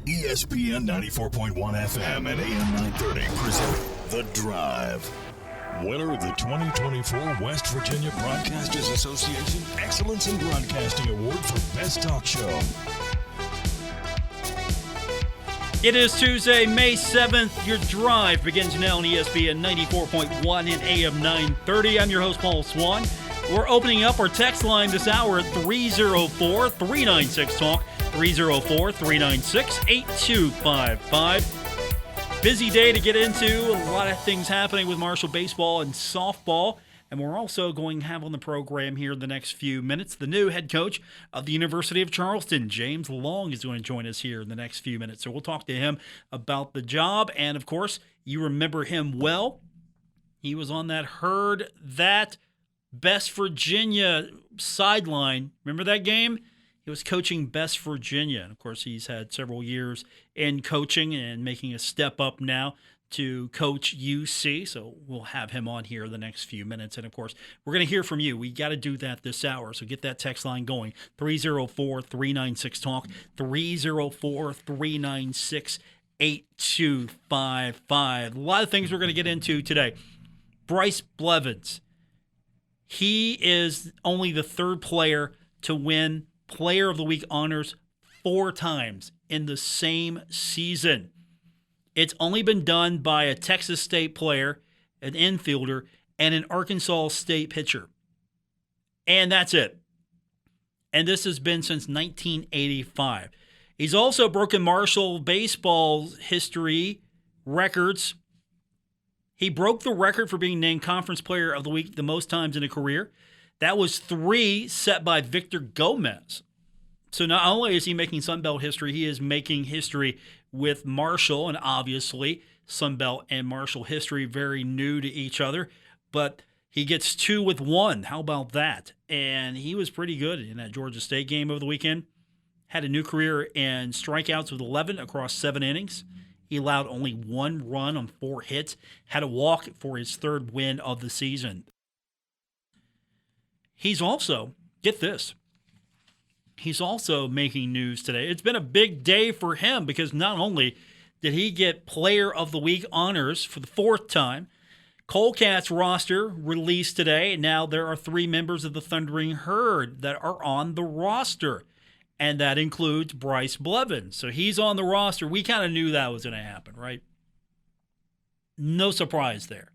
ESPN 94.1 FM and AM 930 present The Drive. Winner of the 2024 West Virginia Broadcasters Association Excellence in Broadcasting Award for Best Talk Show. It is Tuesday, May 7th. Your drive begins now on ESPN 94.1 and AM 930. I'm your host, Paul Swann. We're opening up our text line this hour at 304-396-TALK, 304-396-8255. Busy day to get into. A lot of things happening with Marshall baseball and softball. And we're also going to have on the program here in the next few minutes the new head coach of the University of Charleston, James Long, is going to join us here in the next few minutes. So we'll talk to him about the job. And, of course, you remember him well. He was on that Herd That Best Virginia sideline. Remember that game? He was coaching Best Virginia. And, of course, he's had several years in coaching and making a step up now to coach UC, so we'll have him on here the next few minutes. And, of course, we're going to hear from you. We got to do that this hour, so get that text line going, 304-396-TALK, 304-396-8255. A lot of things we're going to get into today. Bryce Blevins. He is only the third player to win Player of the Week honors 4 times in the same season. It's only been done by a Texas State player, an infielder, and an Arkansas State pitcher. And that's it. And this has been since 1985. He's also broken Marshall baseball history records. He broke the record for being named Conference Player of the Week the most times in a career. That was 3 set by Victor Gomez. So not only is he making Sun Belt history, he is making history with Marshall, and obviously Sun Belt and Marshall history very new to each other, but he gets 2 with 1. How about that? And he was pretty good in that Georgia State game over the weekend. Had a new career in strikeouts with 11 across 7 innings. He allowed only 1 run on 4 hits. Had a walk for his 3rd win of the season. He's also, get this, he's also making news today. It's been a big day for him because not only did he get Player of the Week honors for the 4th time, Colecats roster released today. Now there are 3 members of the Thundering Herd that are on the roster, and that includes Bryce Blevins. So he's on the roster. We kind of knew that was going to happen, right? No surprise there.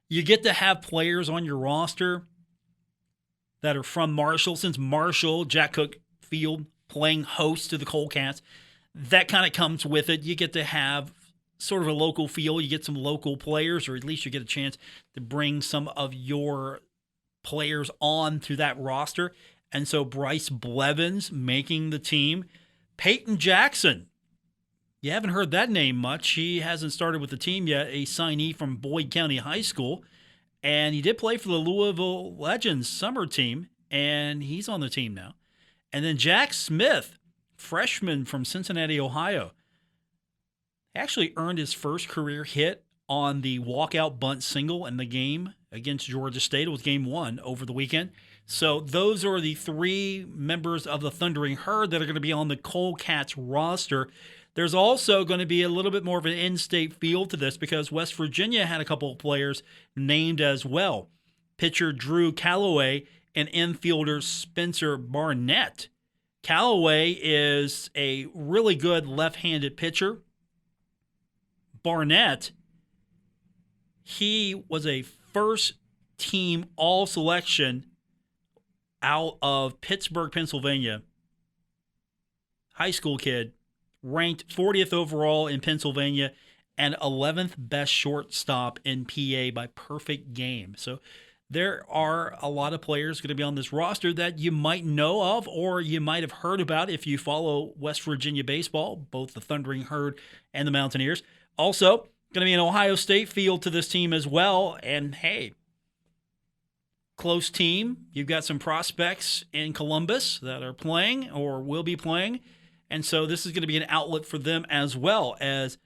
You get to have players on your roster that are from Marshall, since Marshall, Jack Cook Field, playing host to the Colecats. That kind of comes with it. You get to have sort of a local feel. You get some local players, or at least you get a chance to bring some of your players on to that roster. And so Bryce Blevins making the team. Peyton Jackson. You haven't heard that name much. He hasn't started with the team yet, a signee from Boyd County High School. And he did play for the Louisville Legends summer team, and he's on the team now. And then Jack Smith, freshman from Cincinnati, Ohio, actually earned his first career hit on the walkout bunt single in the game against Georgia State. It was game 1 over the weekend. So those are the 3 members of the Thundering Herd that are going to be on the Colecats roster. There's also going to be a little bit more of an in-state feel to this because West Virginia had a couple of players named as well. Pitcher Drew Calloway and infielder Spencer Barnett. Calloway is a really good left-handed pitcher. Barnett, he was a first-team all-selection out of Pittsburgh, Pennsylvania. High school kid. Ranked 40th overall in Pennsylvania and 11th best shortstop in PA by perfect game. So there are a lot of players going to be on this roster that you might know of or you might have heard about if you follow West Virginia baseball, both the Thundering Herd and the Mountaineers. Also, going to be an Ohio State field to this team as well. And hey, close team. You've got some prospects in Columbus that are playing or will be playing. And so this is going to be an outlet for them as well as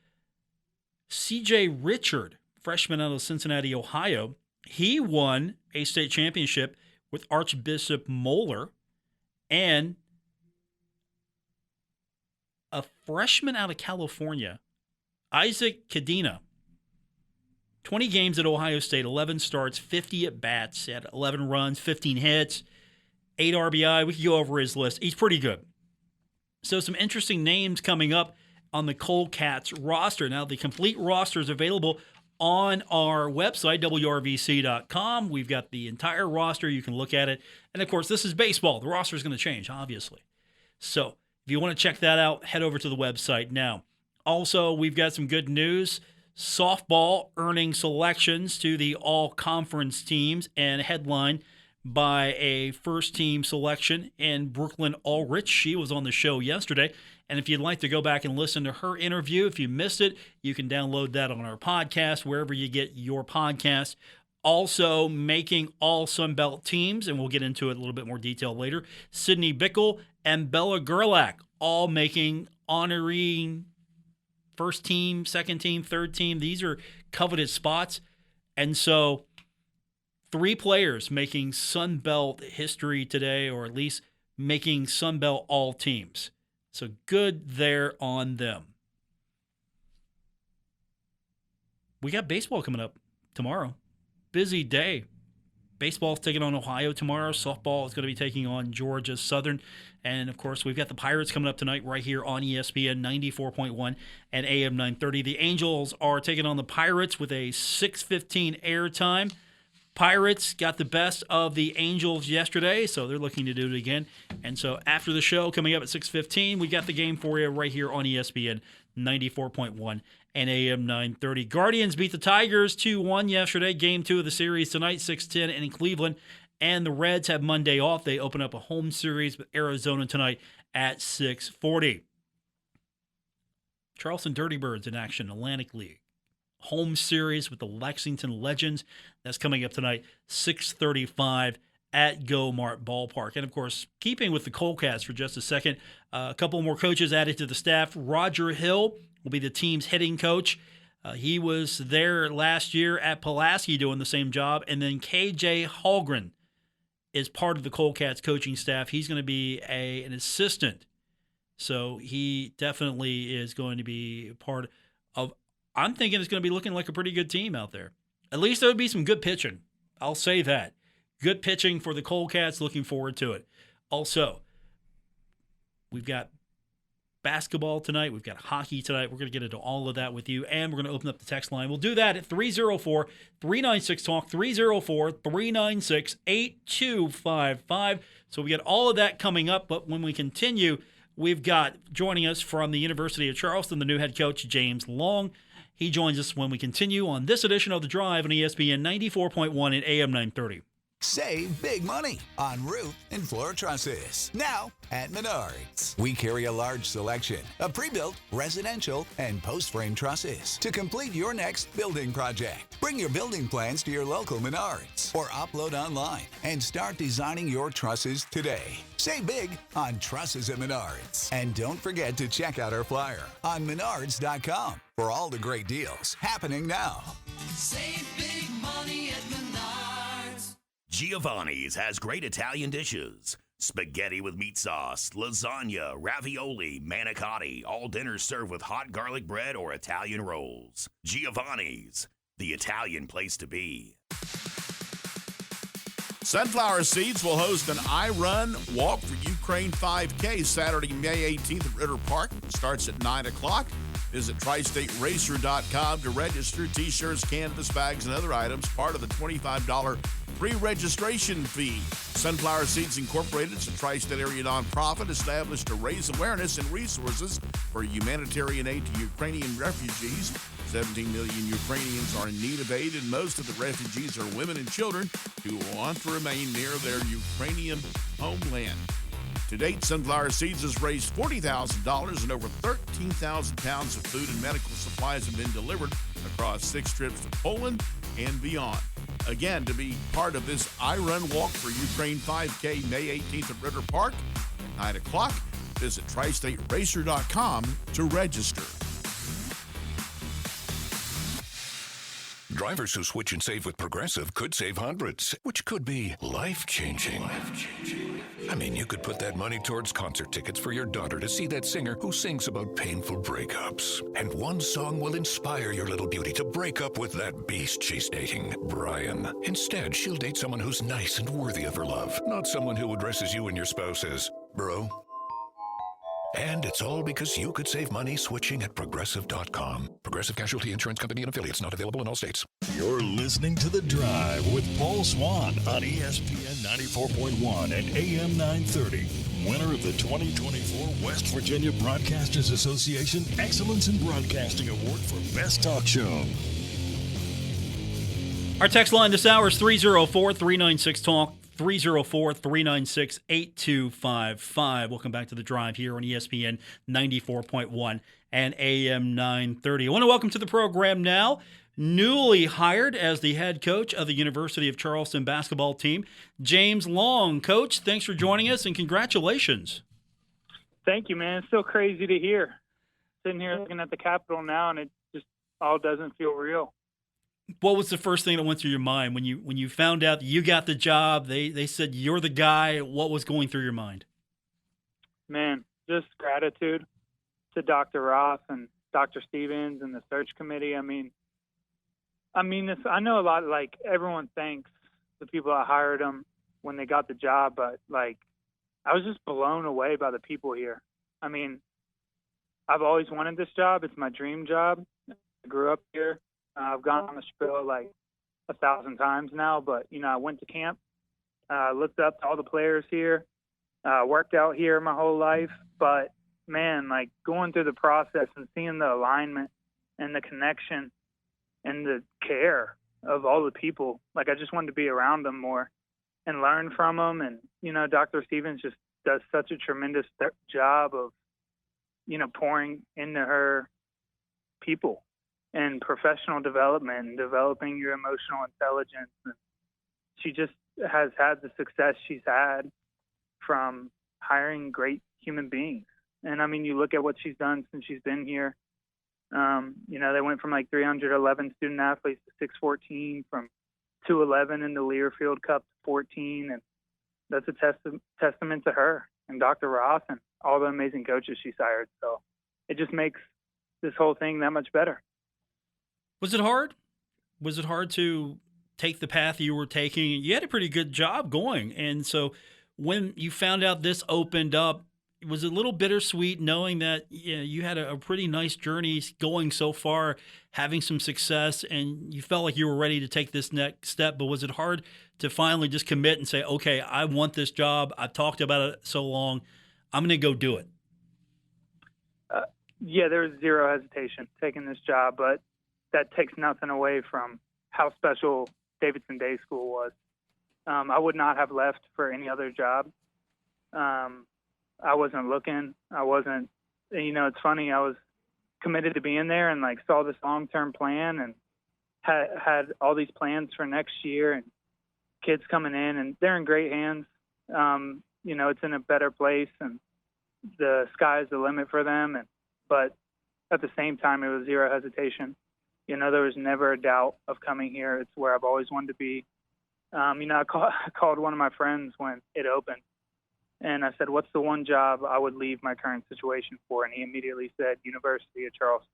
C.J. Richard, freshman out of Cincinnati, Ohio. He won a state championship with Archbishop Moeller and a freshman out of California, Isaac Cadena. 20 games at Ohio State, 11 starts, 50 at-bats, had 11 runs, 15 hits, 8 RBI. We could go over his list. He's pretty good. So some interesting names coming up on the Cold-Cats roster. Now, the complete roster is available on our website, WRVC.com. We've got the entire roster. You can look at it. And, of course, this is baseball. The roster is going to change, obviously. So if you want to check that out, head over to the website now. Also, we've got some good news. Softball earning selections to the all-conference teams and headlined by a first-team selection in Brooklyn Ulrich. She was on the show yesterday. And if you'd like to go back and listen to her interview, if you missed it, you can download that on our podcast, wherever you get your podcast. Also making all Sunbelt teams, and we'll get into it in a little bit more detail later, Sydney Bickle and Bella Gerlach, all making honoring first team, second team, third team. These are coveted spots. And so 3 players making Sunbelt history today, or at least making Sunbelt all teams. So good there on them. We got baseball coming up tomorrow. Busy day. Baseball's taking on Ohio tomorrow. Softball is going to be taking on Georgia Southern. And, of course, we've got the Pirates coming up tonight right here on ESPN 94.1 and AM 930. The Angels are taking on the Pirates with a 6:15 airtime. Pirates got the best of the Angels yesterday, so they're looking to do it again. And so after the show, coming up at 6:15, we got the game for you right here on ESPN 94.1 and AM 930. Guardians beat the Tigers 2-1 yesterday. Game 2 of the series tonight, 6:10 in Cleveland. And the Reds have Monday off. They open up a home series with Arizona tonight at 6:40. Charleston Dirty Birds in action, Atlantic League. Home series with the Lexington Legends. That's coming up tonight, 6:35 at Go-Mart Ballpark. And, of course, keeping with the Cold-Cats for just a second, a couple more coaches added to the staff. Roger Hill will be the team's hitting coach. He was there last year at Pulaski doing the same job. And then KJ Hallgren is part of the Cold-Cats coaching staff. He's going to be an assistant. So he definitely is going to be part of, I'm thinking it's going to be looking like a pretty good team out there. At least there would be some good pitching. I'll say that. Good pitching for the Cold-Cats. Looking forward to it. Also, we've got basketball tonight. We've got hockey tonight. We're going to get into all of that with you, and we're going to open up the text line. We'll do that at 304-396-TALK, 304-396-8255. So we got all of that coming up, but when we continue, we've got joining us from the University of Charleston, the new head coach, James Long. He joins us when we continue on this edition of The Drive on ESPN 94.1 and AM 930. Save big money on roof and floor trusses. Now at Menards. We carry a large selection of pre-built, residential, and post-frame trusses to complete your next building project. Bring your building plans to your local Menards or upload online and start designing your trusses today. Save big on trusses at Menards. And don't forget to check out our flyer on Menards.com for all the great deals happening now. Save big money at Menards. Giovanni's has great Italian dishes. Spaghetti with meat sauce, lasagna, ravioli, manicotti, all dinners served with hot garlic bread or Italian rolls. Giovanni's, the Italian place to be. Sunflower Seeds will host an I Run Walk for Ukraine 5K Saturday, May 18th at Ritter Park. It starts at 9 o'clock. Visit TriStateRacer.com to register. T-shirts, canvas bags, and other items, part of the $25 pre-registration fee. Sunflower Seeds Incorporated is a tri-state area nonprofit established to raise awareness and resources for humanitarian aid to Ukrainian refugees. 17 million Ukrainians are in need of aid, and most of the refugees are women and children who want to remain near their Ukrainian homeland. To date, Sunflower Seeds has raised $40,000 and over 13,000 pounds of food and medical supplies have been delivered across 6 trips to Poland and beyond. Again, to be part of this I Run Walk for Ukraine 5K May 18th at Ritter Park at 9 o'clock, visit TriStateRacer.com to register. Drivers who switch and save with Progressive could save hundreds, which could be life-changing. I mean, you could put that money towards concert tickets for your daughter to see that singer who sings about painful breakups. And one song will inspire your little beauty to break up with that beast she's dating, Brian. Instead, she'll date someone who's nice and worthy of her love, not someone who addresses you and your spouse as, bro. And it's all because you could save money switching at Progressive.com. Progressive Casualty Insurance Company and Affiliates, not available in all states. You're listening to The Drive with Paul Swann on ESPN 94.1 and AM 930. Winner of the 2024 West Virginia Broadcasters Association Excellence in Broadcasting Award for Best Talk Show. Our text line this hour is 304-396-TALK. 304-396-8255. Welcome back to The Drive here on ESPN 94.1 and AM 930. I want to welcome to the program now, newly hired as the head coach of the University of Charleston basketball team, James Long. Coach, thanks for joining us and congratulations. Thank you, man. It's so crazy to hear. Sitting here looking at the Capitol now, and it just all doesn't feel real. What was the first thing that went through your mind when you found out that you got the job? They said you're the guy. What was going through your mind? Man, just gratitude to Dr. Roth and Dr. Stevens and the search committee. I mean, this. I know a lot. Like, everyone thanks the people that hired them when they got the job, but like, I was just blown away by the people here. I mean, I've always wanted this job. It's my dream job. I grew up here. I've gone on the spiel like 1,000 times now, but, I went to camp, looked up to all the players here, worked out here my whole life. But, man, like, going through the process and seeing the alignment and the connection and the care of all the people, like, I just wanted to be around them more and learn from them. And, Dr. Stevens just does such a tremendous job of, pouring into her people and professional development and developing your emotional intelligence. And she just has had the success she's had from hiring great human beings. And I mean, you look at what she's done since she's been here. They went from like 311 student athletes to 614, from 211 in the Learfield Cup to 14. And that's a testament to her and Dr. Roth and all the amazing coaches she's hired. So it just makes this whole thing that much better. Was it hard? Was it hard to take the path you were taking? You had a pretty good job going. And so when you found out this opened up, was it a little bittersweet knowing that you had a pretty nice journey going so far, having some success, and you felt like you were ready to take this next step? But was it hard to finally just commit and say, okay, I want this job. I've talked about it so long. I'm going to go do it. Yeah, there was zero hesitation taking this job, but that takes nothing away from how special Davidson Day School was. I would not have left for any other job. I wasn't looking. I wasn't, it's funny. I was committed to being there and like saw this long-term plan and had all these plans for next year and kids coming in, and they're in great hands. It's in a better place and the sky's the limit for them. But at the same time, it was zero hesitation. There was never a doubt of coming here. It's where I've always wanted to be. I called one of my friends when it opened, and I said, what's the one job I would leave my current situation for? And he immediately said, University of Charleston.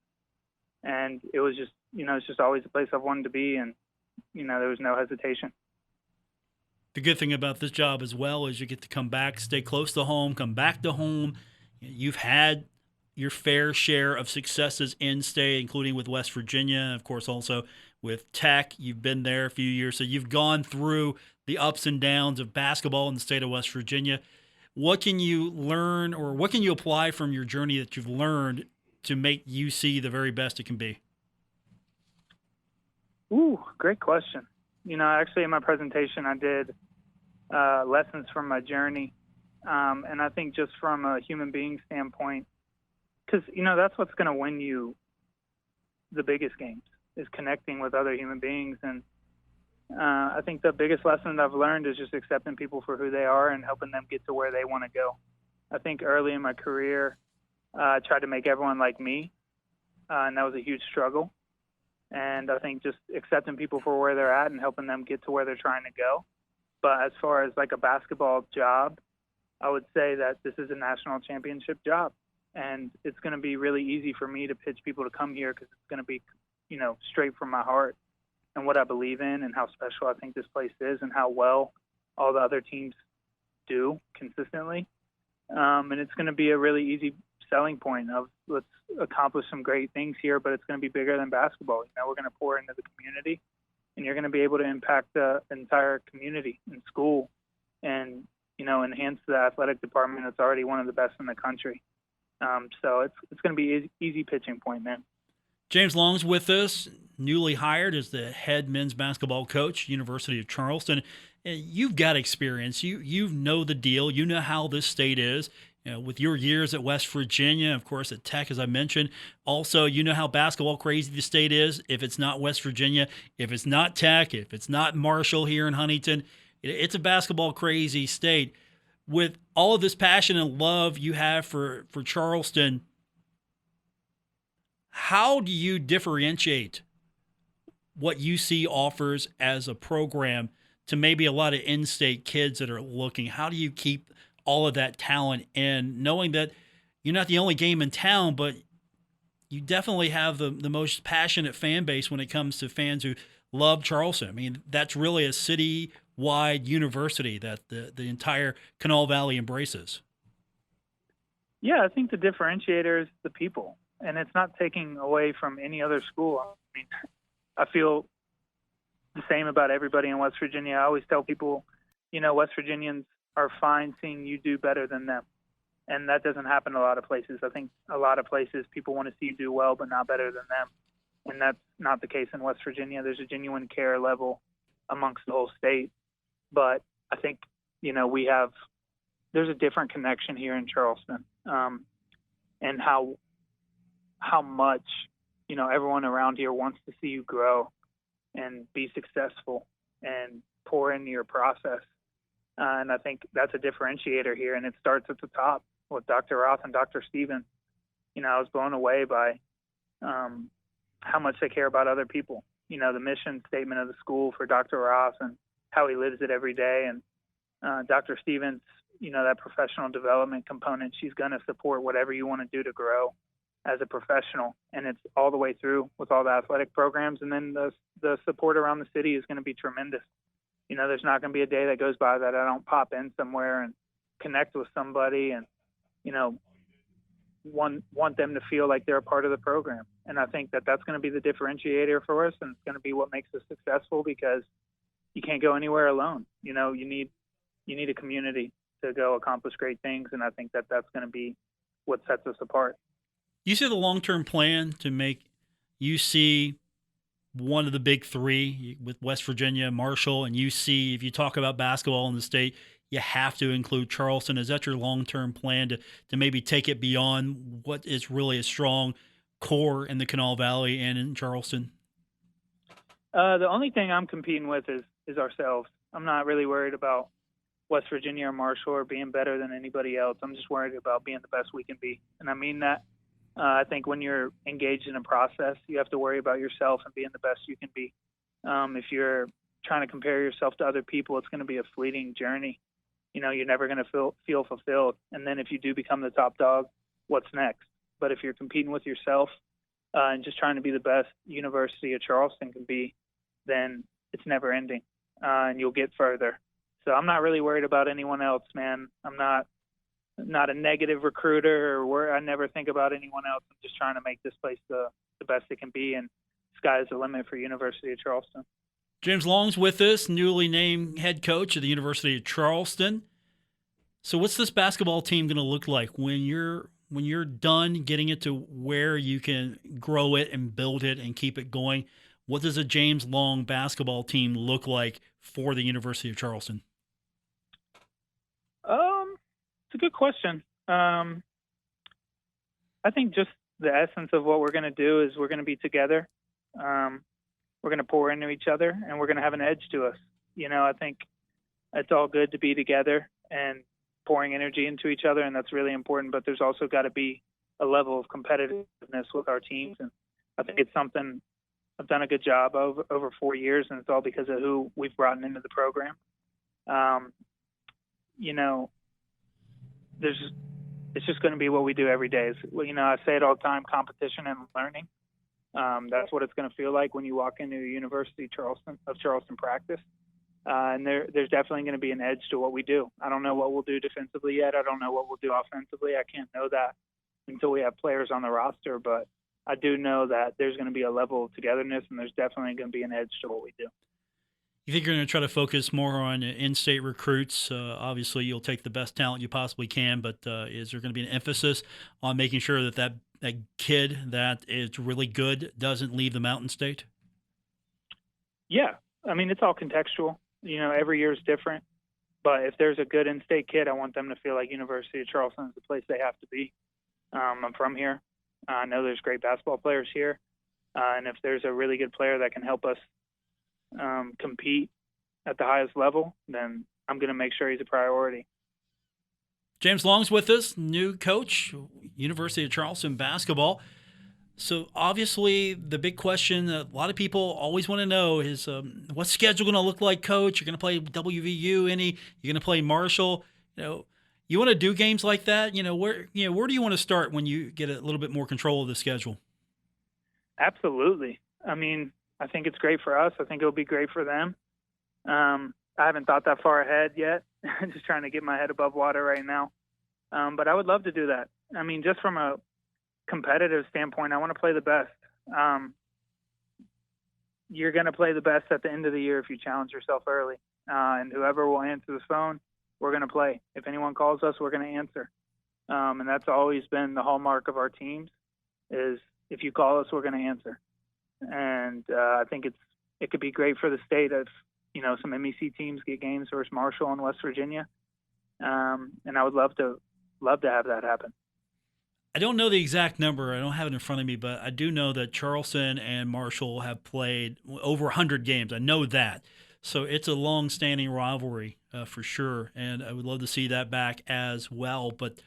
And it was just, it's just always a place I've wanted to be, and, there was no hesitation. The good thing about this job as well is you get to come back, stay close to home, come back to home. You've had your fair share of successes in state, including with West Virginia, and of course also with Tech. You've been there a few years, so you've gone through the ups and downs of basketball in the state of West Virginia. What can you learn, or what can you apply from your journey that you've learned to make UC the very best it can be? Ooh, great question. Actually in my presentation I did lessons from my journey, and I think just from a human being standpoint, because, that's what's going to win you the biggest games, is connecting with other human beings. And I think the biggest lesson that I've learned is just accepting people for who they are and helping them get to where they want to go. I think early in my career, I tried to make everyone like me, and that was a huge struggle. And I think just accepting people for where they're at and helping them get to where they're trying to go. But as far as like a basketball job, I would say that this is a national championship job. And it's going to be really easy for me to pitch people to come here because it's going to be, straight from my heart and what I believe in and how special I think this place is and how well all the other teams do consistently. And it's going to be a really easy selling point of let's accomplish some great things here, but it's going to be bigger than basketball. We're going to pour into the community, and you're going to be able to impact the entire community and school and, enhance the athletic department. It's already one of the best in the country. So it's going to be easy pitching point, man. James Long's with us, newly hired as the head men's basketball coach, University of Charleston. You've got experience. You know the deal. You know how this state is. With your years at West Virginia, of course, at Tech, as I mentioned. Also, you know how basketball crazy the state is. If it's not West Virginia, if it's not Tech, if it's not Marshall here in Huntington, it's a basketball crazy state. With all of this passion and love you have for Charleston, how do you differentiate what UC offers as a program to maybe a lot of in-state kids that are looking? How do you keep all of that talent in, knowing that you're not the only game in town, but you definitely have the most passionate fan base when it comes to fans who love Charleston? I mean, that's really a city-wide university that the entire Kanawha Valley embraces. Yeah, I think the differentiator is the people, and it's not taking away from any other school. I mean, I feel the same about everybody in West Virginia. I always tell people, West Virginians are fine seeing you do better than them. And that doesn't happen in a lot of places. I think a lot of places people want to see you do well, but not better than them. And that's not the case in West Virginia. There's a genuine care level amongst the whole state. But I think, there's a different connection here in Charleston. And how much, everyone around here wants to see you grow and be successful and pour into your process. And I think that's a differentiator here, and it starts at the top with Dr. Roth and Dr. Stevens. I was blown away by how much they care about other people. The mission statement of the school for Dr. Roth and how he lives it every day. And Dr. Stevens, that professional development component, she's going to support whatever you want to do to grow as a professional. And it's all the way through with all the athletic programs. And then the support around the city is going to be tremendous. There's not going to be a day that goes by that I don't pop in somewhere and connect with somebody and, want them to feel like they're a part of the program. And I think that that's going to be the differentiator for us, and it's going to be what makes us successful because you can't go anywhere alone. You need a community to go accomplish great things, and I think that that's going to be what sets us apart. You see the long-term plan to make UC one of the big three with West Virginia, Marshall, and UC. If you talk about basketball in the state, you have to include Charleston. Is that your long-term plan to maybe take it beyond what is really a strong core in the Kanawha Valley and in Charleston? The only thing I'm competing with is ourselves. I'm not really worried about West Virginia or Marshall or being better than anybody else. I'm just worried about being the best we can be. And I mean that. I think when you're engaged in a process, you have to worry about yourself and being the best you can be. If you're trying to compare yourself to other people, it's going to be a fleeting journey. You're never going to feel fulfilled. And then if you do become the top dog, what's next? But if you're competing with yourself and just trying to be the best University of Charleston can be, then it's never ending and you'll get further. So I'm not really worried about anyone else, man. I'm not a negative recruiter I never think about anyone else. I'm just trying to make this place the best it can be, and sky's the limit for University of Charleston. James Long's with us, newly named head coach of the University of Charleston. So what's this basketball team going to look like when you're done getting it to where you can grow it and build it and keep it going? What does a James Long basketball team look like for the University of Charleston? It's a good question. I think just the essence of what we're going to do is we're going to be together. We're going to pour into each other, and we're going to have an edge to us. I think it's all good to be together and pouring energy into each other, and that's really important. But there's also got to be a level of competitiveness with our teams, and I think it's something have done a good job over 4 years, and it's all because of who we've brought into the program. You know, it's just going to be what we do every day. You know, I say it all the time: competition and learning. That's what it's going to feel like when you walk into University of Charleston practice. And there's definitely going to be an edge to what we do. I don't know what we'll do defensively yet. I don't know what we'll do offensively. I can't know that until we have players on the roster. But I do know that there's going to be a level of togetherness, and there's definitely going to be an edge to what we do. You think you're going to try to focus more on in-state recruits? Obviously, you'll take the best talent you possibly can, but is there going to be an emphasis on making sure that kid that is really good doesn't leave the Mountain State? Yeah. I mean, it's all contextual. You know, every year is different. But if there's a good in-state kid, I want them to feel like University of Charleston is the place they have to be. I'm from here. I know there's great basketball players here. And if there's a really good player that can help us compete at the highest level, then I'm going to make sure he's a priority. James Long's with us, new coach, University of Charleston basketball. So obviously the big question that a lot of people always want to know is what's schedule going to look like, Coach? You're going to play WVU any? You're going to play Marshall? You know, you want to do games like that? Where do you want to start when you get a little bit more control of the schedule? Absolutely. I mean, I think it's great for us. I think it'll be great for them. I haven't thought that far ahead yet. I'm just trying to get my head above water right now. But I would love to do that. I mean, just from a competitive standpoint, I want to play the best. You're going to play the best at the end of the year if you challenge yourself early. And whoever will answer the phone, we're going to play. If anyone calls us, we're going to answer. And that's always been the hallmark of our teams is if you call us, we're going to answer. And I think it could be great for the state if, some MEC teams get games versus Marshall and West Virginia. And I would love to have that happen. I don't know the exact number. I don't have it in front of me, but I do know that Charleston and Marshall have played over 100 games. I know that. So it's a long-standing rivalry for sure, and I would love to see that back as well. But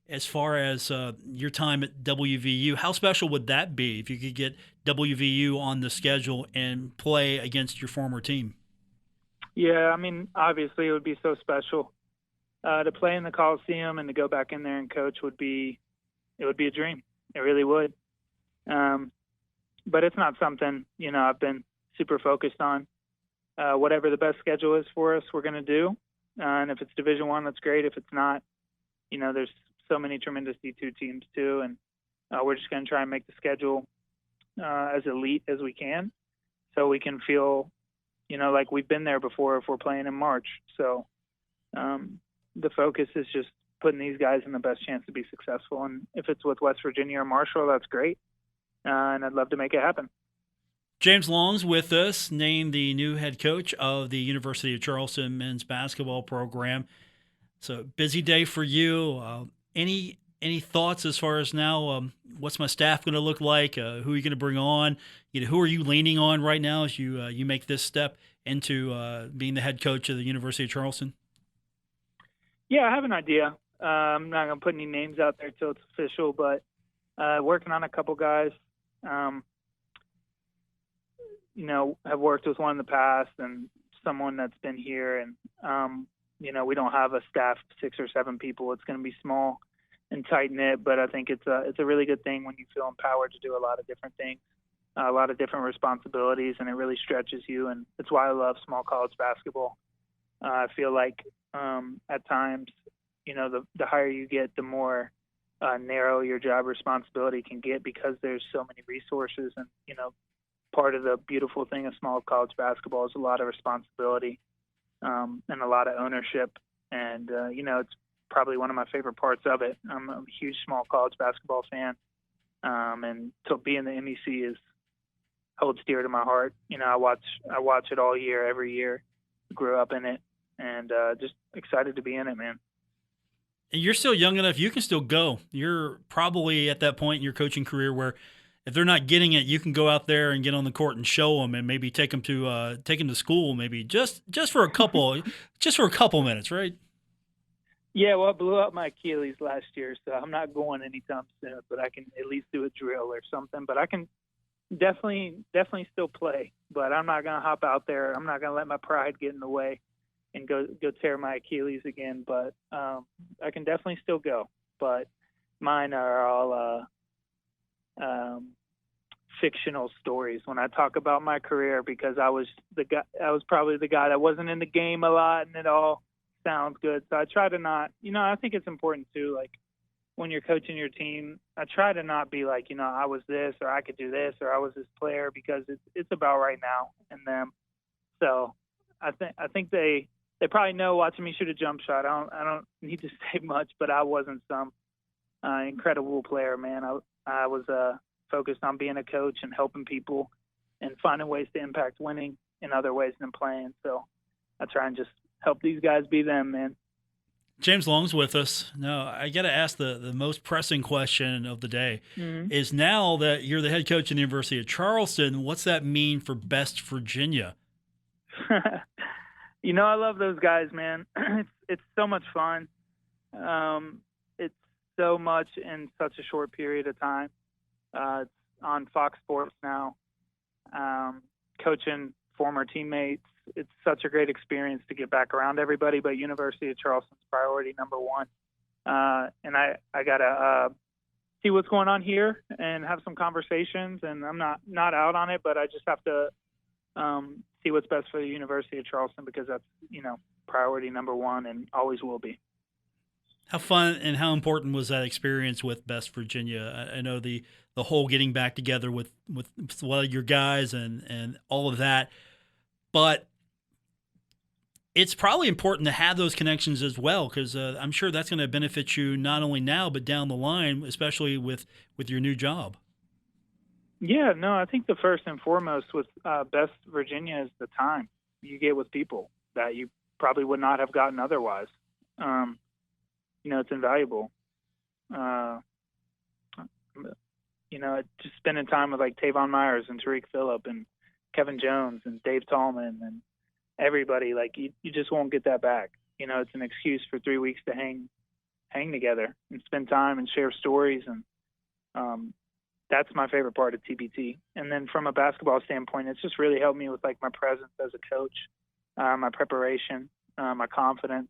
as far as your time at WVU, how special would that be if you could get WVU on the schedule and play against your former team? Yeah, I mean, obviously it would be so special. To play in the Coliseum and to go back in there and coach would be a dream. It really would. But it's not something, I've been super focused on. Whatever the best schedule is for us, we're going to do. And if it's Division I, that's great. If it's not, there's so many tremendous D2 teams too. And we're just going to try and make the schedule as elite as we can so we can feel, like we've been there before if we're playing in March. So the focus is just putting these guys in the best chance to be successful. And if it's with West Virginia or Marshall, that's great. And I'd love to make it happen. James Long's with us, named the new head coach of the University of Charleston men's basketball program. So busy day for you. Any thoughts as far as now, what's my staff going to look like? Who are you going to bring on? Who are you leaning on right now as you make this step into being the head coach of the University of Charleston? Yeah, I have an idea. I'm not going to put any names out there till it's official, but working on a couple guys. Have worked with one in the past and someone that's been here. And, we don't have a staff of 6 or 7 people. It's going to be small and tight-knit, but I think it's a really good thing when you feel empowered to do a lot of different things, a lot of different responsibilities, and it really stretches you. And that's why I love small college basketball. I feel like at times, the higher you get, the more narrow your job responsibility can get because there's so many resources. And, part of the beautiful thing of small college basketball is a lot of responsibility and a lot of ownership. And, it's probably one of my favorite parts of it. I'm a huge small college basketball fan. And to be in the MEC holds dear to my heart. I watch it all year, every year. Grew up in it and just excited to be in it, man. And you're still young enough, you can still go. You're probably at that point in your coaching career where if they're not getting it, you can go out there and get on the court and show them, and maybe take them to school, maybe just for a couple minutes, right? Yeah, well, I blew up my Achilles last year, so I'm not going anytime soon. But I can at least do a drill or something. But I can definitely still play, but I'm not going to hop out there. I'm not going to let my pride get in the way and go tear my Achilles again. But I can definitely still go. But mine are all fictional stories when I talk about my career, because I was probably the guy that wasn't in the game a lot, and it all sounds good. So I try to not, I think it's important too, like when you're coaching your team, I try to not be like, I was this, or I could do this, or I was this player, because it's about right now and them. So I think they probably know watching me shoot a jump shot. I don't need to say much, but I wasn't some incredible player, man. I was focused on being a coach and helping people and finding ways to impact winning in other ways than playing. So I try and just help these guys be them, man. James Long's with us. Now, I got to ask the most pressing question of the day. Mm-hmm. Is now that you're the head coach at the University of Charleston, what's that mean for Best Virginia? I love those guys, man. It's so much fun. It's so much in such a short period of time. It's on Fox Sports now. Coaching former teammates. It's such a great experience to get back around everybody, but University of Charleston's priority number one. And I got to see what's going on here and have some conversations, and I'm not out on it, but I just have to see what's best for the University of Charleston, because that's, priority number one and always will be. How fun and how important was that experience with Best Virginia? I know the whole getting back together with your guys and all of that, but it's probably important to have those connections as well, because I'm sure that's going to benefit you not only now but down the line, especially with your new job. Yeah, no, I think the first and foremost with Best Virginia is the time you get with people that you probably would not have gotten otherwise. It's invaluable. Just spending time with like Tavon Myers and Tariq Phillip and Kevin Jones and Dave Tallman and everybody, like you just won't get that back. It's an excuse for 3 weeks to hang together and spend time and share stories. And that's my favorite part of TBT. And then from a basketball standpoint, it's just really helped me with like my presence as a coach, my preparation, my confidence.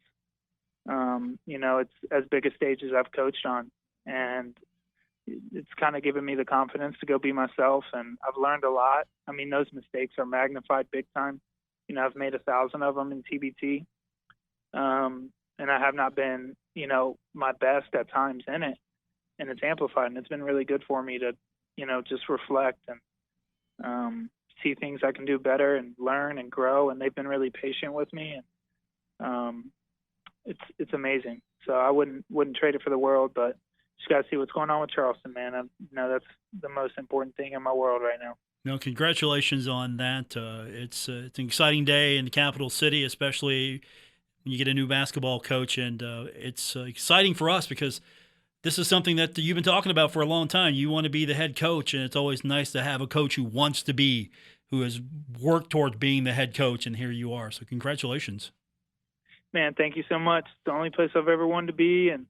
It's as big a stage as I've coached on, and it's kind of given me the confidence to go be myself. And I've learned a lot. I mean, those mistakes are magnified big time. I've made 1,000 of them in TBT. And I have not been, my best at times in it, and it's amplified, and it's been really good for me to, just reflect and see things I can do better and learn and grow. And they've been really patient with me, and it's amazing. So I wouldn't trade it for the world, but just got to see what's going on with Charleston, man. That's the most important thing in my world right now. No, congratulations on that. It's an exciting day in the capital city, especially when you get a new basketball coach, and it's exciting for us because this is something that you've been talking about for a long time. You want to be the head coach, and it's always nice to have a coach who wants to be, who has worked towards being the head coach, and here you are. So congratulations. Man, thank you so much. It's the only place I've ever wanted to be, and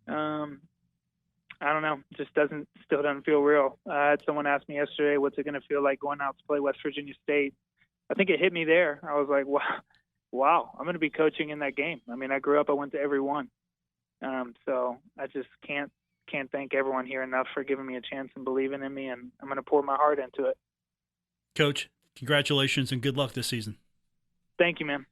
I don't know, just still doesn't feel real. I had someone ask me yesterday, what's it going to feel like going out to play West Virginia State? I think it hit me there. I was like, wow, I'm going to be coaching in that game. I mean, I grew up, I went to every one. So I just can't thank everyone here enough for giving me a chance and believing in me, and I'm going to pour my heart into it. Coach, congratulations and good luck this season. Thank you, man.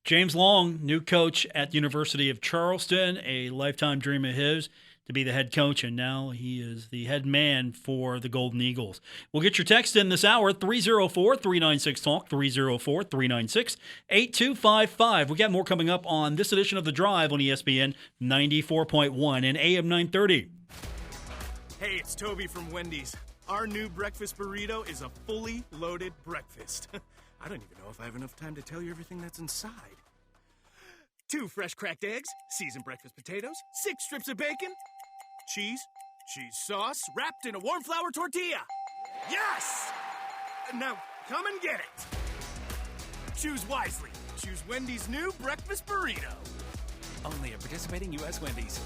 James Long, new coach at the University of Charleston, a lifetime dream of his to be the head coach, and now he is the head man for the Golden Eagles. We'll get your text in this hour, 304-396-TALK, 304-396-8255. We got more coming up on this edition of The Drive on ESPN 94.1 and AM 930. Hey, it's Toby from Wendy's. Our new breakfast burrito is a fully loaded breakfast. I don't even know if I have enough time to tell you everything that's inside. 2 fresh cracked eggs, seasoned breakfast potatoes, 6 strips of bacon, cheese sauce, wrapped in a warm flour tortilla. Yes! Now, come and get it. Choose wisely. Choose Wendy's new breakfast burrito. Only at participating U.S. Wendy's.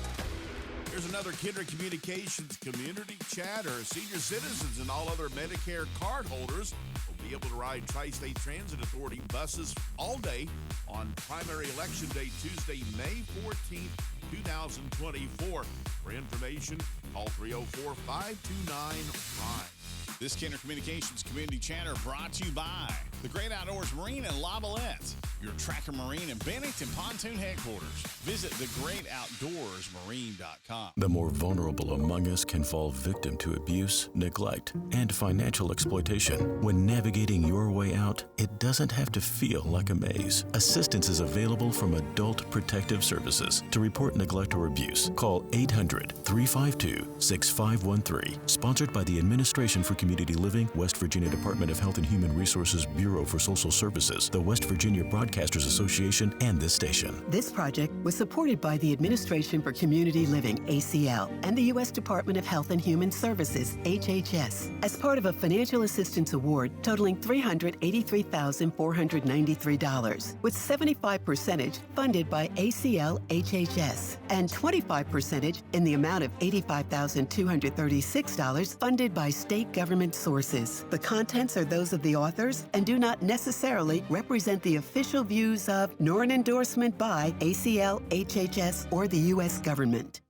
Here's another Kindred Communications community chat. Our senior citizens and all other Medicare card holders will be able to ride Tri-State Transit Authority buses all day on primary election day, Tuesday, May 14th, 2024. For information, call 304-529-RIDE. This Kindred Communications community chatter brought to you by the Great Outdoors Marine in La Valette, your Tracker Marine and Bennington Pontoon headquarters. Visit thegreatoutdoorsmarine.com. The more vulnerable among us can fall victim to abuse, neglect, and financial exploitation. When navigating your way out, it doesn't have to feel like a maze. Assistance is available from Adult Protective Services. To report neglect or abuse, call 800-352-6513. Sponsored by the Administration for Community Living, West Virginia Department of Health and Human Resources Bureau for Social Services, the West Virginia Broadcasters Association, and this station. This project was supported by the Administration for Community Living, ACL, and the U.S. Department of Health and Human Services, HHS, as part of a financial assistance award totaling $383,493, with 75% funded by ACL HHS and 25% in the amount of $85,236 funded by state government sources. The contents are those of the authors and do not necessarily represent the official views of nor an endorsement by ACL, HHS, or the U.S. government.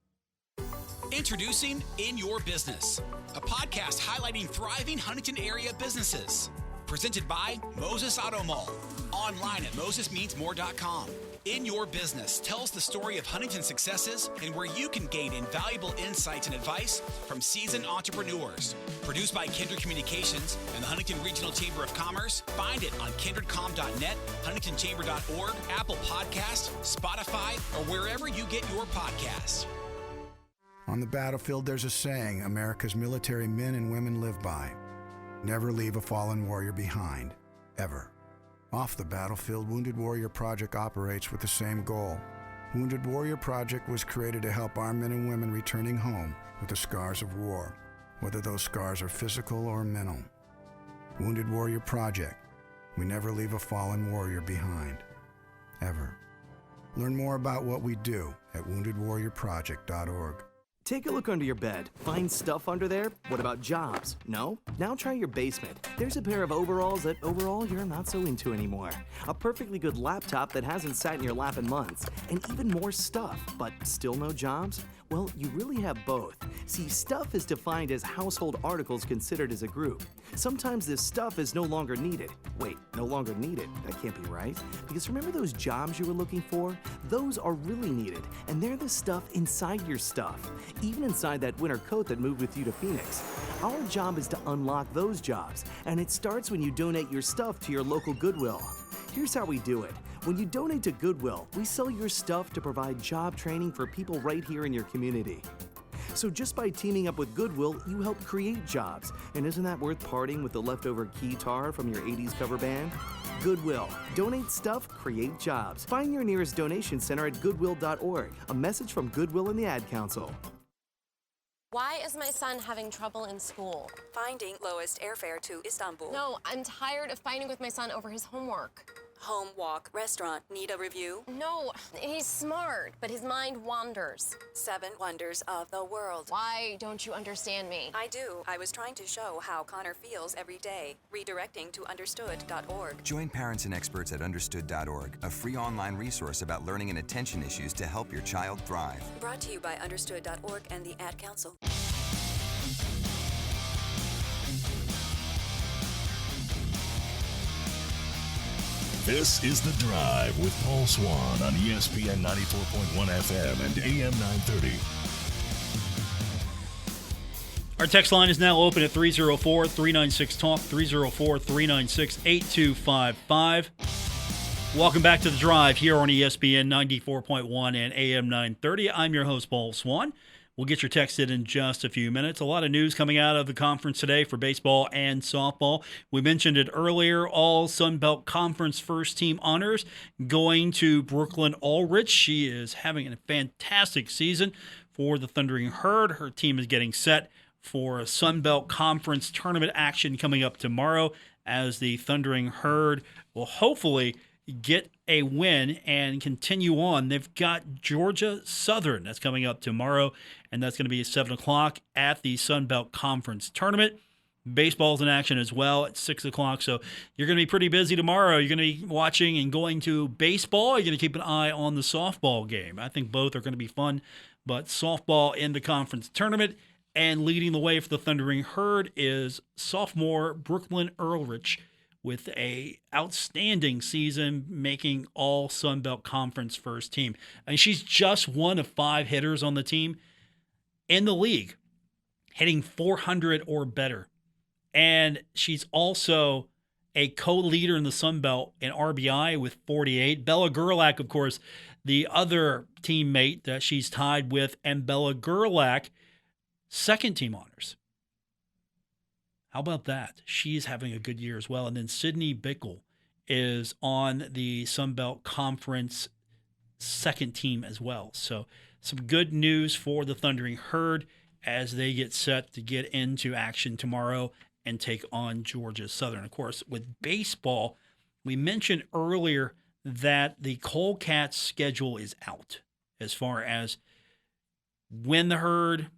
Introducing In Your Business, a podcast highlighting thriving Huntington area businesses. Presented by Moses Auto Mall. Online at mosesmeansmore.com. In Your Business tells the story of Huntington's successes and where you can gain invaluable insights and advice from seasoned entrepreneurs. Produced by Kindred Communications and the Huntington Regional Chamber of Commerce. Find it on kindredcom.net, huntingtonchamber.org, Apple Podcasts, Spotify, or wherever you get your podcasts. On the battlefield, there's a saying America's military men and women live by. Never leave a fallen warrior behind, ever. Off the battlefield, Wounded Warrior Project operates with the same goal. Wounded Warrior Project was created to help our men and women returning home with the scars of war, whether those scars are physical or mental. Wounded Warrior Project. We never leave a fallen warrior behind, ever. Learn more about what we do at woundedwarriorproject.org. Take a look under your bed. Find stuff under there? What about jobs? No? Now try your basement. There's a pair of overalls that overall you're not so into anymore. A perfectly good laptop that hasn't sat in your lap in months. And even more stuff, but still no jobs? Well, you really have both. See, stuff is defined as household articles considered as a group. Sometimes this stuff is no longer needed. Wait, no longer needed? That can't be right. Because remember those jobs you were looking for? Those are really needed, and they're the stuff inside your stuff. Even inside that winter coat that moved with you to Phoenix. Our job is to unlock those jobs, and it starts when you donate your stuff to your local Goodwill. Here's how we do it. When you donate to Goodwill, we sell your stuff to provide job training for people right here in your community. So just by teaming up with Goodwill, you help create jobs. And isn't that worth parting with the leftover keytar from your 80s cover band? Goodwill. Donate stuff, create jobs. Find your nearest donation center at goodwill.org. A message from Goodwill and the Ad Council. Why is my son having trouble in school? Finding lowest airfare to Istanbul. No, I'm tired of fighting with my son over his homework. Home, walk, restaurant. Need a review? No, he's smart, but his mind wanders. 7 wonders of the world. Why don't you understand me? I do. I was trying to show how Connor feels every day. Redirecting to understood.org. Join parents and experts at understood.org, a free online resource about learning and attention issues to help your child thrive. Brought to you by understood.org and the Ad Council. This is The Drive with Paul Swann on ESPN 94.1 FM and AM 930. Our text line is now open at 304-396-TALK, 304-396-8255. Welcome back to The Drive here on ESPN 94.1 and AM 930. I'm your host, Paul Swann. We'll get your text in just a few minutes. A lot of news coming out of the conference today for baseball and softball. We mentioned it earlier, all Sun Belt Conference first team honors going to Brooklyn Ulrich. She is having a fantastic season for the Thundering Herd. Her team is getting set for a Sun Belt Conference tournament action coming up tomorrow as the Thundering Herd will hopefully get a win and continue on. They've got Georgia Southern. That's coming up tomorrow, and that's going to be at 7 o'clock at the Sun Belt Conference Tournament. Baseball's in action as well at 6 o'clock, so you're going to be pretty busy tomorrow. You're going to be watching and going to baseball. You're going to keep an eye on the softball game. I think both are going to be fun, but softball in the conference tournament, and leading the way for the Thundering Herd is sophomore Brooklyn Earlrich with a outstanding season, making all Sun Belt Conference first team. And she's just one of 5 hitters on the team in the league, hitting 400 or better. And she's also a co-leader in the Sun Belt in RBI with 48. Bella Gerlach, of course, the other teammate that she's tied with, and Bella Gerlach, second team honors. How about that? She's having a good year as well. And then Sydney Bickle is on the Sun Belt Conference second team as well. So some good news for the Thundering Herd as they get set to get into action tomorrow and take on Georgia Southern. Of course, with baseball, we mentioned earlier that the Colecats schedule is out as far as when the Herd.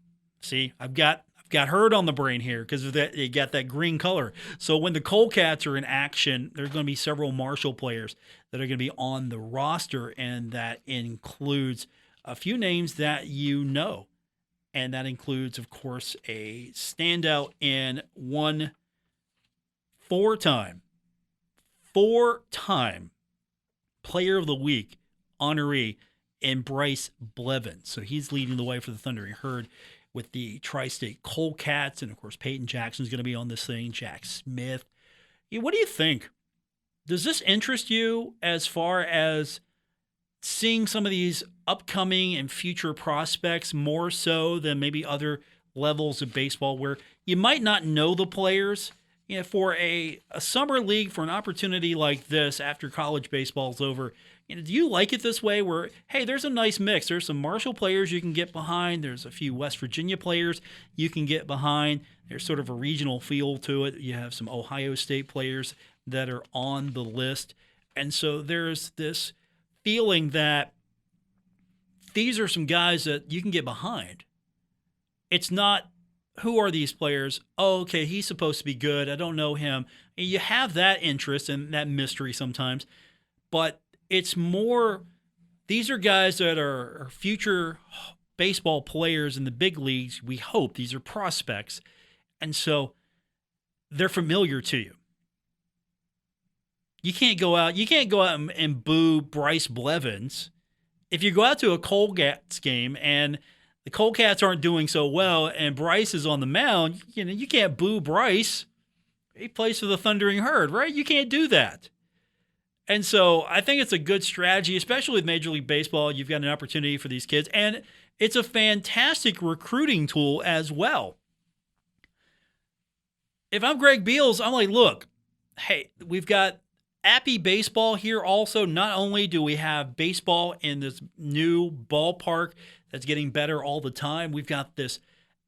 See, I've got Herd on the brain here because they got that green color. So when the Colecats are in action, there's going to be several Marshall players that are going to be on the roster, and that includes a few names that you know. And that includes, of course, a standout in one four-time Player of the Week honoree in Bryce Blevins. So he's leading the way for the Thundering Herd with the Tri-State Colecats. And, of course, Peyton Jackson's going to be on this thing, Jack Smith. What do you think? Does this interest you as far as seeing some of these upcoming and future prospects more so than maybe other levels of baseball where you might not know the players? You know, for a summer league, for an opportunity like this after college baseball's over, do you like it this way where, hey, there's a nice mix. There's some Marshall players you can get behind. There's a few West Virginia players you can get behind. There's sort of a regional feel to it. You have some Ohio State players that are on the list. And so there's this feeling that these are some guys that you can get behind. It's not, who are these players? Oh, okay, he's supposed to be good. I don't know him. You have that interest and that mystery sometimes, but it's more, these are guys that are future baseball players in the big leagues. We hope these are prospects. And so they're familiar to you. You can't go out and boo Bryce Blevins. If you go out to a Colecats game and the Colecats aren't doing so well and Bryce is on the mound, you can't boo Bryce. He plays for the Thundering Herd, right? You can't do that. And so I think it's a good strategy, especially with Major League Baseball. You've got an opportunity for these kids, and it's a fantastic recruiting tool as well. If I'm Greg Beals, I'm like, look, hey, we've got Appy Baseball here also. Not only do we have baseball in this new ballpark that's getting better all the time, we've got this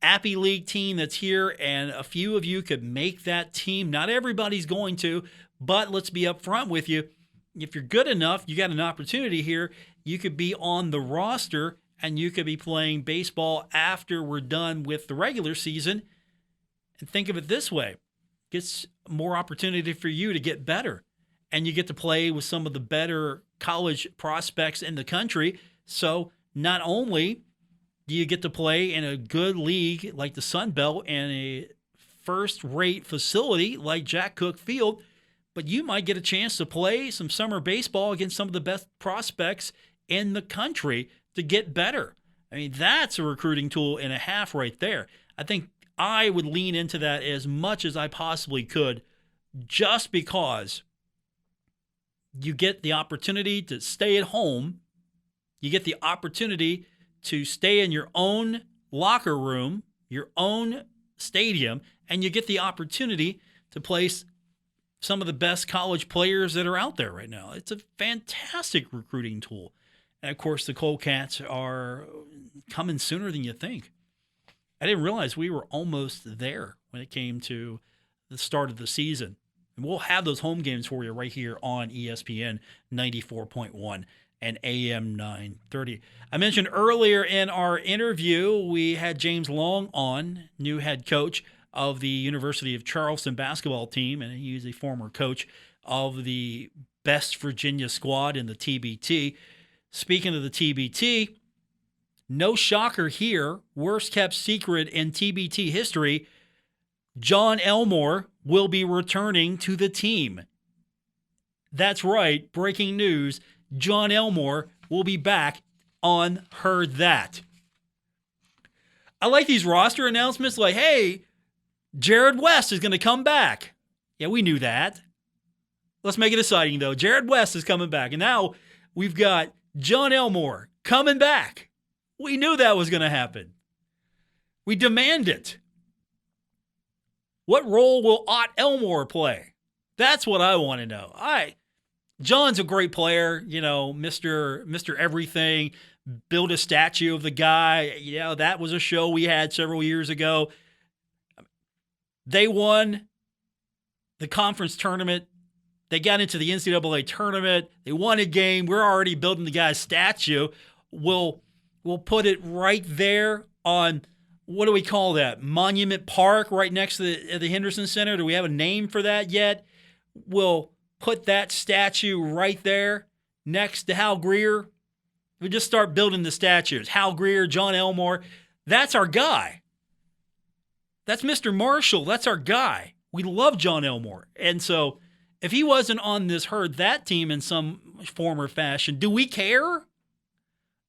Appy League team that's here, and a few of you could make that team. Not everybody's going to, but let's be upfront with you. If you're good enough, you got an opportunity here. You could be on the roster, and you could be playing baseball after we're done with the regular season. And think of it this way. It's more opportunity for you to get better. And you get to play with some of the better college prospects in the country. So not only do you get to play in a good league like the Sun Belt and a first-rate facility like Jack Cook Field, but you might get a chance to play some summer baseball against some of the best prospects in the country to get better. I mean, that's a recruiting tool and a half right there. I think I would lean into that as much as I possibly could, just because you get the opportunity to stay at home. You get the opportunity to stay in your own locker room, your own stadium, and you get the opportunity to play some of the best college players that are out there right now. It's a fantastic recruiting tool. And, of course, the Colecats are coming sooner than you think. I didn't realize we were almost there when it came to the start of the season. And we'll have those home games for you right here on ESPN 94.1 and AM 930. I mentioned earlier in our interview, we had James Long on, new head coach of the University of Charleston basketball team, and he's a former coach of the Best Virginia squad in the TBT. Speaking of the TBT, no shocker here, worst kept secret in TBT history, John Elmore will be returning to the team. That's right, breaking news, John Elmore will be back on Heard That. I like these roster announcements like, hey, Jared West is going to come back. Yeah, we knew that. Let's make it exciting, though. Jared West is coming back. And now we've got John Elmore coming back. We knew that was going to happen. We demand it. What role will Ott Elmore play? That's what I want to know. John's a great player, Mr. Everything. Build a statue of the guy. That was a show we had several years ago. They won the conference tournament. They got into the NCAA tournament. They won a game. We're already building the guy's statue. We'll put it right there on, what do we call that? Monument Park right next to the Henderson Center. Do we have a name for that yet? We'll put that statue right there next to Hal Greer. We just start building the statues. Hal Greer, John Elmore. That's our guy. That's Mr. Marshall. That's our guy. We love John Elmore. And so if he wasn't on this Heard That team in some form or fashion, do we care?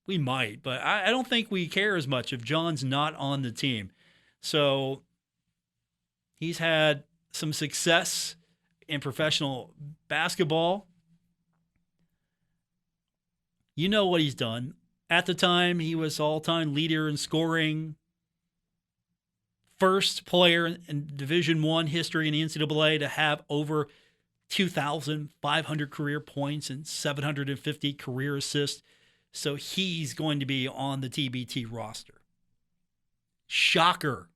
We might, but I don't think we care as much if John's not on the team. So he's had some success in professional basketball. You know what he's done. At the time, he was all-time leader in scoring. First player in Division I history in the NCAA to have over 2,500 career points and 750 career assists. So he's going to be on the TBT roster. Shocker.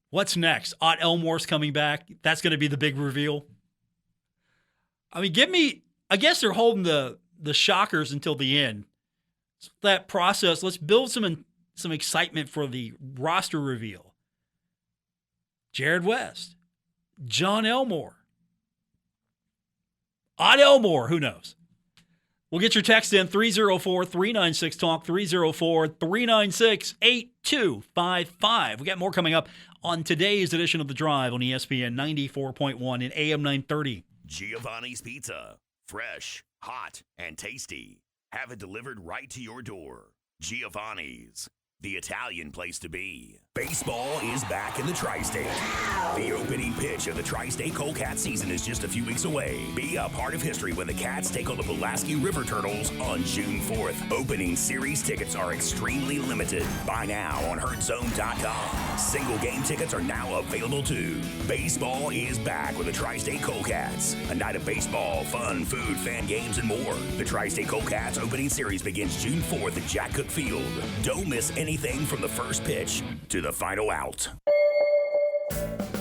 What's next? Ott Elmore's coming back. That's going to be the big reveal. I mean, I guess they're holding the shockers until the end. That process, let's build some excitement for the roster reveal. Jared West, John Elmore, Ott Elmore, who knows? We'll get your text in 304-396-TALK, 304-396-8255. We got more coming up on today's edition of The Drive on ESPN 94.1 and AM 930. Giovanni's Pizza. Fresh, hot, and tasty. Have it delivered right to your door. Giovanni's, the Italian place to be. Baseball is back in the Tri-State. The opening pitch of the Tri-State Cold-Cat season is just a few weeks away. Be a part of history when the Cats take on the Pulaski River Turtles on June 4th. Opening series tickets are extremely limited. Buy now on herdzone.com. Single game tickets are now available too. Baseball is back with the Tri-State Cold-Cats. A night of baseball, fun, food, fan games, and more. The Tri-State Cold-Cats opening series begins June 4th at Jack Cook Field. Don't miss anything from the first pitch to the final out.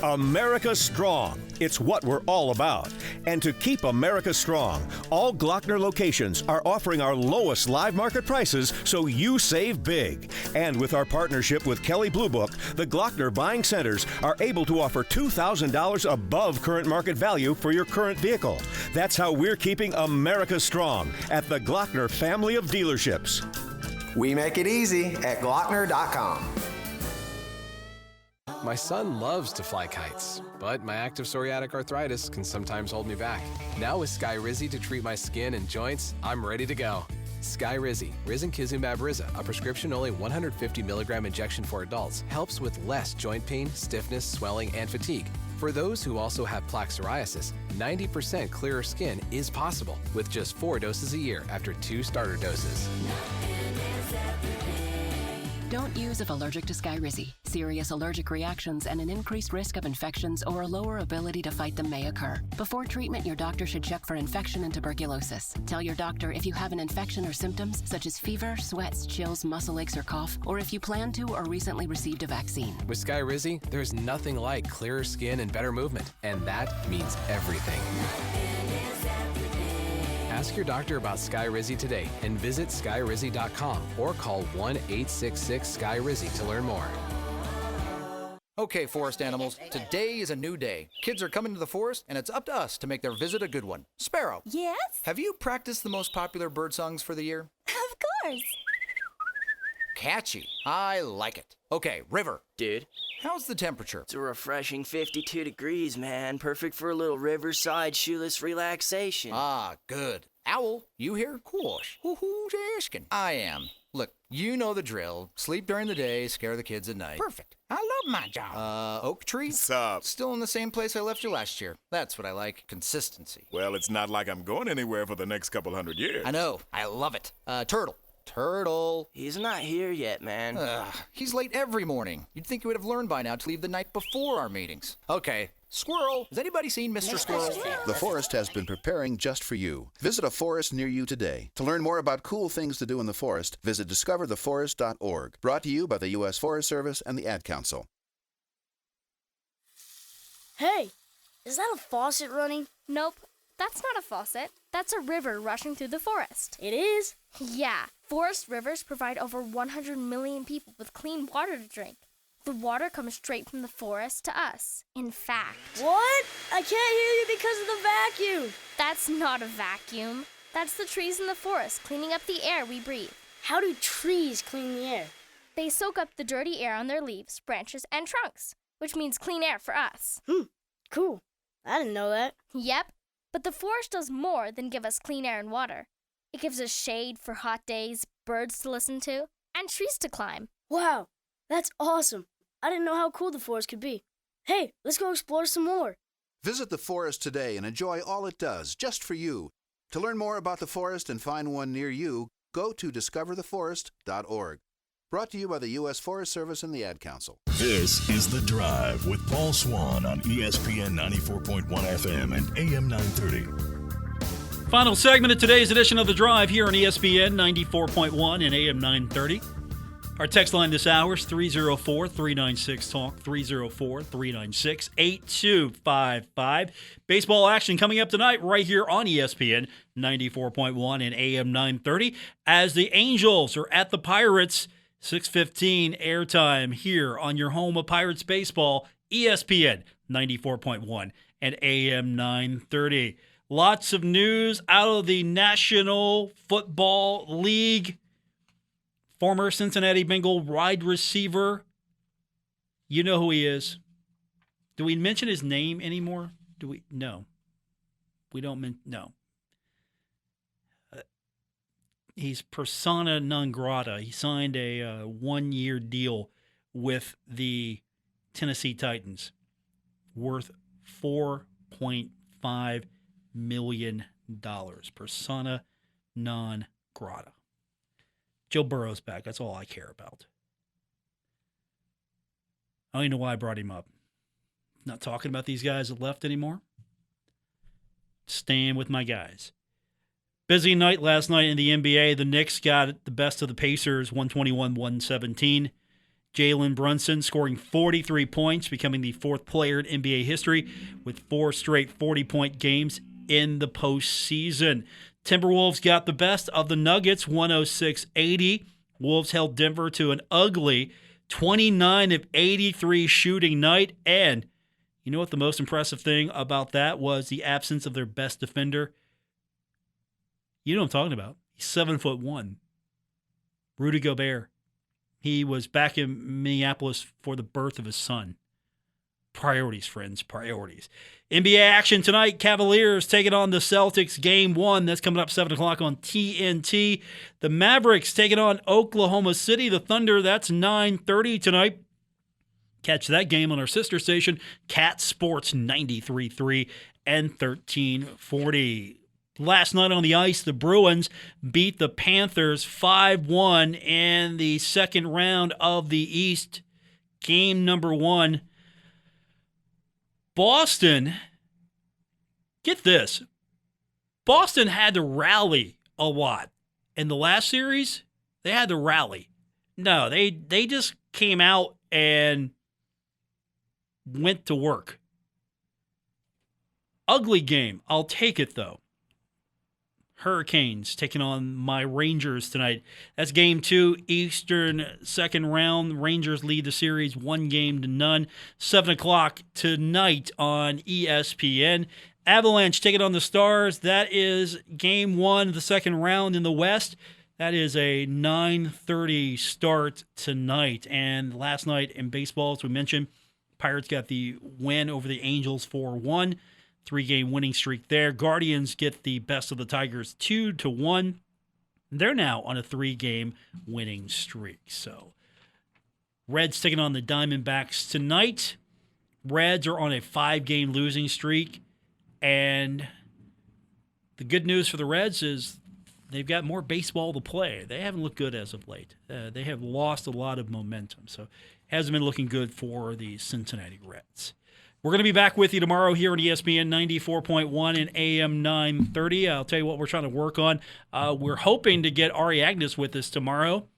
America Strong. It's what we're all about. And to keep America strong, all Glockner locations are offering our lowest live market prices so you save big. And with our partnership with Kelley Blue Book, the Glockner buying centers are able to offer $2,000 above current market value for your current vehicle. That's how we're keeping America strong at the Glockner family of dealerships. We make it easy at Glockner.com. My son loves to fly kites, but my active psoriatic arthritis can sometimes hold me back. Now with Skyrizi to treat my skin and joints, I'm ready to go. Skyrizi, Risankizumab Riza, a prescription-only 150 milligram injection for adults, helps with less joint pain, stiffness, swelling, and fatigue. For those who also have plaque psoriasis, 90% clearer skin is possible with just 4 doses a year after 2 starter doses. Don't use if allergic to Skyrizi. serious allergic reactions and an increased risk of infections or a lower ability to fight them may occur. Before treatment, your doctor should check for infection and tuberculosis. Tell your doctor if you have an infection or symptoms such as fever, sweats, chills, muscle aches, or cough, or if you plan to or recently received a vaccine. With Skyrizi, there's nothing like clearer skin and better movement, and that means everything. Ask your doctor about Skyrizi today and visit skyrizi.com or call 1-866-SKY-RIZZI to learn more. Okay, forest animals, today is a new day. Kids are coming to the forest, and it's up to us to make their visit a good one. Sparrow. Yes? Have you practiced the most popular bird songs for the year? Of course. Catchy. I like it. Okay, River. Dude. How's the temperature? It's a refreshing 52 degrees, man. Perfect for a little riverside shoeless relaxation. Ah, good. Owl, you here? Course. Who's asking? I am. Look, you know the drill. Sleep during the day, scare the kids at night. Perfect. I love my job. Oak Tree? What's up? Still in the same place I left you last year. That's what I like. Consistency. Well, it's not like I'm going anywhere for the next couple hundred years. I know. I love it. Turtle. Turtle. He's not here yet, man. He's late every morning. You'd think he would have learned by now to leave the night before our meetings. Okay. Squirrel. Has anybody seen Mr. Squirrel? The forest has been preparing just for you. Visit a forest near you today. To learn more about cool things to do in the forest, visit discovertheforest.org. Brought to you by the U.S. Forest Service and the Ad Council. Hey, is that a faucet running? Nope, that's not a faucet. That's a river rushing through the forest. It is? Yeah, forest rivers provide over 100 million people with clean water to drink. The water comes straight from the forest to us. In fact... What? I can't hear you because of the vacuum. That's not a vacuum. That's the trees in the forest cleaning up the air we breathe. How do trees clean the air? They soak up the dirty air on their leaves, branches, and trunks, which means clean air for us. Cool. I didn't know that. Yep, but the forest does more than give us clean air and water. It gives us shade for hot days, birds to listen to, and trees to climb. Wow, that's awesome. I didn't know how cool the forest could be. Hey, let's go explore some more. Visit the forest today and enjoy all it does, just for you. To learn more about the forest and find one near you, go to discovertheforest.org. Brought to you by the U.S. Forest Service and the Ad Council. This is The Drive with Paul Swann on ESPN 94.1 FM and AM 930. Final segment of today's edition of The Drive here on ESPN 94.1 and AM 930. Our text line this hour is 304-396-TALK, 304-396-8255. Baseball action coming up tonight right here on ESPN 94.1 and AM 930 as the Angels are at the Pirates. 6:15 airtime here on your home of Pirates baseball, ESPN 94.1 and AM 930. Lots of news out of the National Football League. Former Cincinnati Bengal wide receiver. You know who he is. Do we mention his name anymore? Do we? No. We don't. No. He's persona non grata. He signed a one-year deal with the Tennessee Titans worth $4.5 million. Persona non grata. Joe Burrow's back. That's all I care about. I don't even know why I brought him up. Not talking about these guys that left anymore. Staying with my guys. Busy night last night in the NBA. The Knicks got the best of the Pacers, 121-117. Jalen Brunson scoring 43 points, becoming the fourth player in NBA history with 4 straight 40-point games in the postseason. Timberwolves got the best of the Nuggets, 106-80. Wolves held Denver to an ugly 29 of 83 shooting night. And you know what the most impressive thing about that was? The absence of their best defender. You know what I'm talking about. He's 7'1". Rudy Gobert. He was back in Minneapolis for the birth of his son. Priorities, friends, priorities. NBA action tonight. Cavaliers taking on the Celtics. Game 1. That's coming up 7 o'clock on TNT. The Mavericks taking on Oklahoma City. The Thunder, that's 9:30 tonight. Catch that game on our sister station, Cat Sports 93.3 and 1340. Last night on the ice, the Bruins beat the Panthers 5-1 in the second round of the East. game number 1. Boston, get this, Boston had to rally a lot. In the last series, they had to rally. No, they just came out and went to work. Ugly game. I'll take it, though. Hurricanes taking on my Rangers tonight. That's game 2, Eastern second round. Rangers lead the series 1-0. 7 o'clock tonight on ESPN. Avalanche taking on the Stars. That is game 1 of the second round in the West. That is a 9:30 start tonight. And last night in baseball, as we mentioned, Pirates got the win over the Angels 4-1. 3-game winning streak there. Guardians get the best of the Tigers 2-1. They're now on a 3-game winning streak. So, Reds taking on the Diamondbacks tonight. Reds are on a 5-game losing streak. And the good news for the Reds is they've got more baseball to play. They haven't looked good as of late. They have lost a lot of momentum. So, it hasn't been looking good for the Cincinnati Reds. We're going to be back with you tomorrow here on ESPN 94.1 and AM 930. I'll tell you what we're trying to work on. We're hoping to get Ari Agnes with us tomorrow.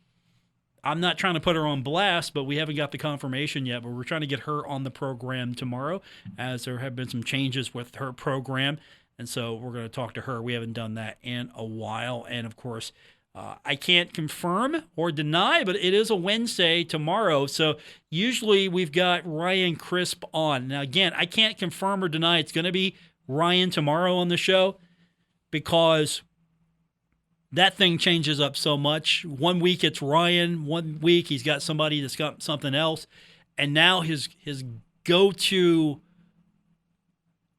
I'm not trying to put her on blast, but we haven't got the confirmation yet. But we're trying to get her on the program tomorrow, as there have been some changes with her program. And so we're going to talk to her. We haven't done that in a while. And, of course, I can't confirm or deny, but it is a Wednesday tomorrow. So usually we've got Ryan Crisp on. Now, again, I can't confirm or deny it's going to be Ryan tomorrow on the show because that thing changes up so much. 1 week it's Ryan. 1 week he's got somebody that's got something else. And now his go-to,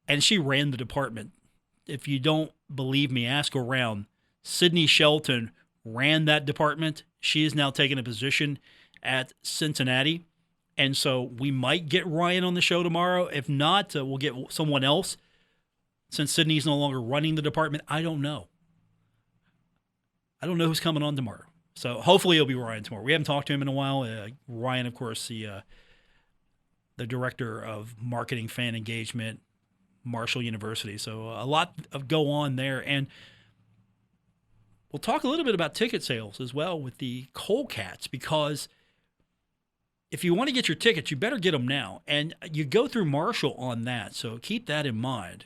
and she ran the department. If you don't believe me, ask around. Sydney Shelton ran that department. She is now taking a position at Cincinnati. And so we might get Ryan on the show tomorrow. If not, we'll get someone else. Since Sydney's no longer running the department, I don't know. I don't know who's coming on tomorrow. So hopefully it'll be Ryan tomorrow. We haven't talked to him in a while. Ryan, of course, the director of marketing fan engagement, Marshall University. So a lot of go on there. And we'll talk a little bit about ticket sales as well with the Coldcats, because if you want to get your tickets, you better get them now. And you go through Marshall on that, so keep that in mind.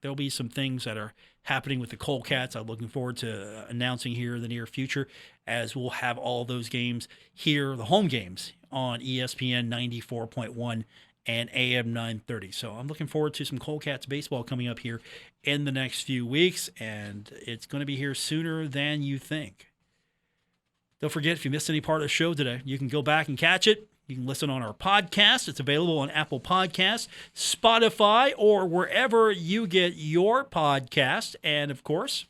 There'll be some things that are happening with the Coldcats I'm looking forward to announcing here in the near future, as we'll have all those games here, the home games, on ESPN 94.1 and AM 930. So I'm looking forward to some Coldcats baseball coming up here in the next few weeks, and it's going to be here sooner than you think. Don't forget, if you missed any part of the show today, you can go back and catch it. You can listen on our podcast. It's available on Apple Podcasts, Spotify, or wherever you get your podcast. And, of course,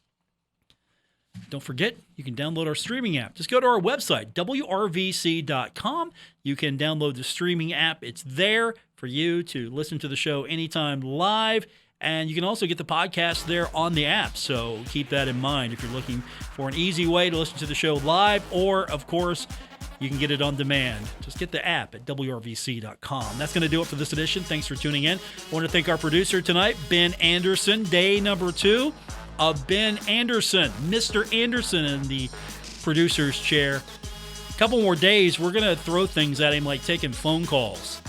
don't forget, you can download our streaming app. Just go to our website, WRVC.com. You can download the streaming app. It's there for you to listen to the show anytime live. And you can also get the podcast there on the app. So keep that in mind if you're looking for an easy way to listen to the show live, or, of course, you can get it on demand. Just get the app at WRVC.com. That's going to do it for this edition. Thanks for tuning in. I want to thank our producer tonight, Ben Anderson. Day number 2 of Ben Anderson, Mr. Anderson in the producer's chair. A couple more days, we're going to throw things at him like taking phone calls.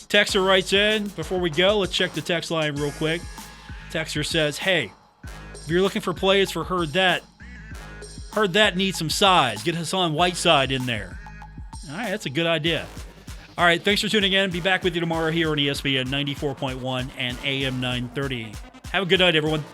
Texter writes in, before we go, let's check the text line real quick. Texter says, hey, if you're looking for plays for Heard That needs some size. Get Hassan Whiteside in there. All right, that's a good idea. All right, thanks for tuning in. Be back with you tomorrow here on ESPN 94.1 and AM 930. Have a good night, everyone.